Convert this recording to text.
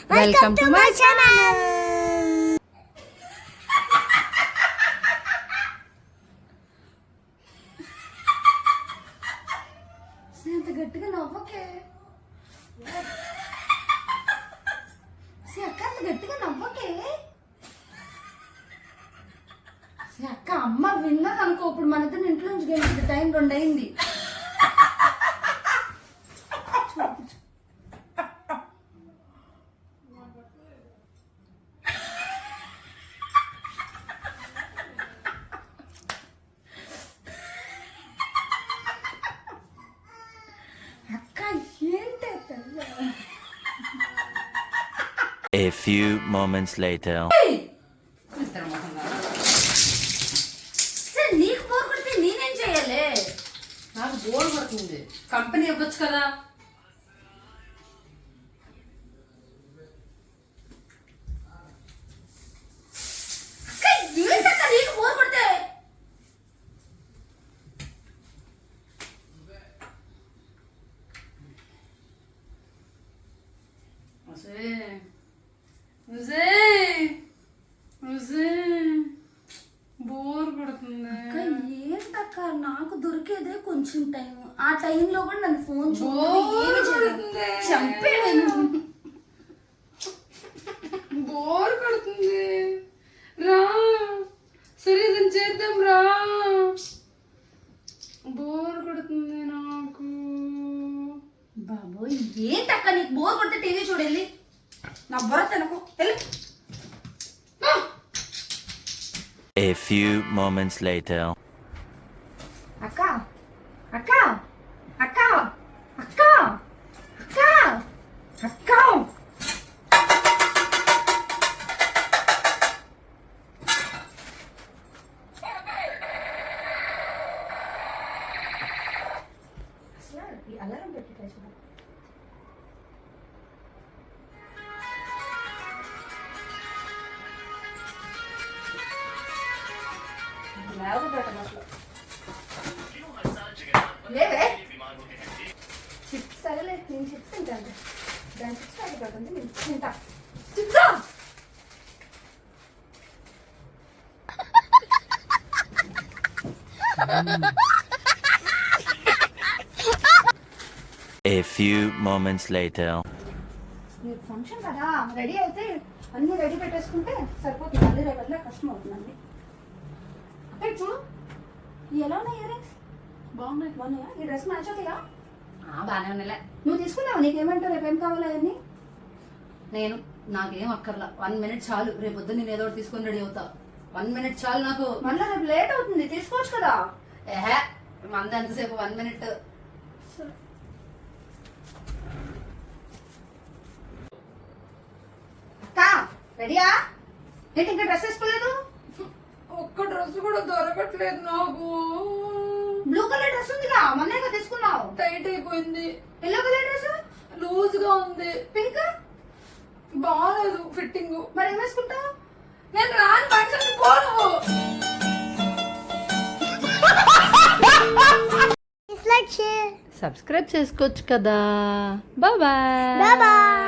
Welcome to my channel. అంత గట్టిగా నవ్వకే అక్క, అంత గట్టిగా నవ్వకే అక్క. అమ్మ విన్నది అనుకో, ఇప్పుడు మన ఇద్దరు ఇంట్లో నుంచి గెలిచింది. టైం 2 అయింది. A few moments later. నీకు బోర్ కొడితే నేనేం చెయ్యాలి? నాకు బోర్ పడుతుంది. కంపెనీ ఇవ్వచ్చు కదా. నీకు బోర్ కొడితే బోర్ పడుతుంది. ఏంటక్క, నాకు దొరికేదే కొంచెం టైం. ఆ టైంలో కూడా నన్ను ఫోన్ చంపే. బోర్ పడుతుంది. రా, సరే ఇది చేద్దాం రా. బోర్ కొడుతుంది నాకు. బాబోయ్, ఏంటక్క నీకు బోర్ కొడితే టీవీ చూడాలి. నా బొర తినకు. A few moments later. అక్క అక్క అక్క అక్క అక్క అక్క అసలు అలారం పెట్టి చూడ. లేవే చిప్స్, సరేలే నేను చిప్స్ తింటాను. దాని చిప్స్ తాగిపోతుంది, నేను తింటా. చిప్సా A few moments later. మీరు ఫంక్షన్ కదా, రెడీ అయితే అన్ని రెడీ పెట్టేసుకుంటే సరిపోతుంది. మళ్ళీ రేపట్లా కష్టం అవుతుందండి. అక్కడ చూడు, ఎలా ఉన్నాయి ఇయర్ రింగ్స్? బాగున్నాయి. బాగున్నాయా? ఈ డ్రెస్ మ్యాచ్ అవుతాయా? బాగానే ఉన్నాయిలే. నువ్వు తీసుకున్నావు, నీకేమంటావు? రేపు ఏం కావాలి అవన్నీ? నాకేం అక్కర్లా. 1 minute చాలు. రేపు పొద్దున్న నేను ఏదో ఒకటి తీసుకొని రెడీ అవుతా. 1 minute చాలు నాకు. మళ్ళీ రేపు లేట్ అవుతుంది, తీసుకోవచ్చు కదా. ఏహే, మంది ఎంతసేపు? 1 minute. అక్క రెడీయా? ఏంటి ఇంకా డ్రెస్ వేసుకోలేదు? ఒక్క డ్రెస్ కూడా దొరకట్లేదు నాకు. బ్లూ కలర్ డ్రెస్ ఉందిగా, మొన్నేగా తీసుకున్నావు. టైట్ అయిపోయింది. ఎల్లో కలర్ డ్రెస్ లూజ్ గా ఉంది. పింక్ బాగాలేదు ఫిట్టింగ్. మరి ఏం వేసుకుంటావు? నేను రాని ఫంక్షన్ పోను. Like, share, సబ్స్క్రైబ్ చేసుకోవచ్చు కదా. Bye bye.